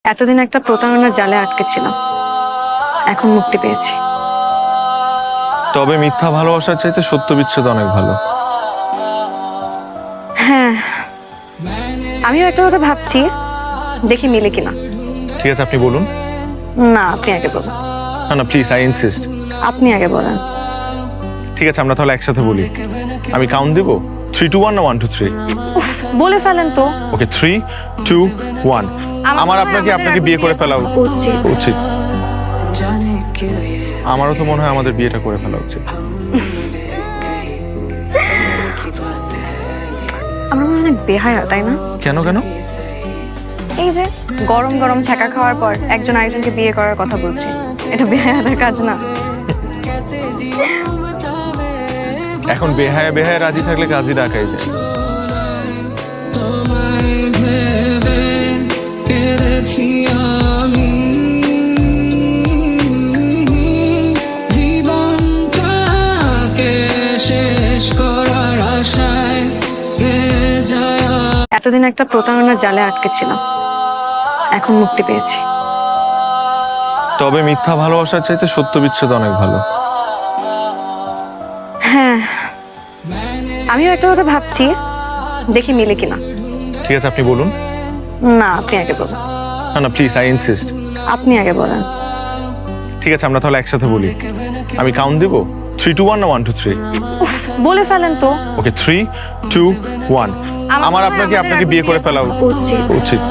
এতদিন একটা প্রতারণার জালে আটকে ছিলাম, এখন মুক্তি পেয়েছি। তবে মিথ্যা ভালোবাসার চাইতে সত্য বিচ্ছেদ অনেক ভালো। হ্যাঁ, আমিও একটা কথা ভাবছি, দেখি মিলে কিনা। ঠিক আছে, আপনি বলুন। না, আপনি আগে বলুন। না না, প্লিজ, আই ইনসিস্ট। আপনি আগে বলেন। ঠিক আছে, আমরা তাহলে একসাথে বলি। আমি কাউন্ট দিব 3 to 1 না 1 to 3? উফ, বলে ফেলেন তো। ওকে, 3 2 1। আমার আপনাকে বিয়ে করে ফেলা উচিত। আমারও তো মনে হয় আমাদের বিয়েটা করে ফেলা উচিত। আমরা মনে অনেক বেহায়া, তাই না? কেন? এই যে গরম গরম ছ্যাঁকা খাওয়ার পর একজন আরেকজনকে বিয়ে করার কথা বলছি, এটা বেহায়াদের কাজ না? এখন বেহায়া রাজি থাকলে কাজই ডাকাই যায়। এতদিন একটা প্রতারণার জালে আটকে ছিলাম, এখন মুক্তি পেয়েছি। তবে মিথ্যা ভালোবাসার চাইতে সত্য বিচ্ছেদ অনেক ভালো। হ্যাঁ, আমিও একটা কথা ভাবছি, দেখি মিলে কিনা। ঠিক আছে, আপনি বলুন। না, আপনি আগে বলুন। না না, প্লিজ, আই ইনসিস্ট। আপনি আগে বলেন। ঠিক আছে, আমরা তাহলে একসাথে বলি। আমি কাউন্ট দিব 3 to 1 না 1 to 3? উফ, বলে ফেলেন তো। ওকে, 3 2 1। আমার আপনাকে বিয়ে করে ফেলা উচিত।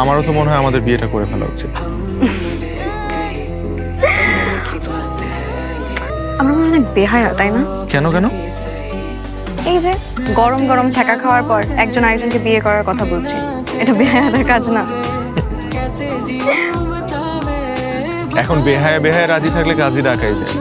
আমারও তো মনে হয় আমাদের বিয়েটা করে ফেলা উচিত। আমরা মনে অনেক বেহায়া, তাই না? কেন? এই যে গরম গরম ছ্যাঁকা খাওয়ার পর একজন আরেকজনকে বিয়ে করার কথা বলছি, এটা বেহায়াদের কাজ না? এখন বেহায়া রাজি থাকলে কাজই ডাকাই যায়।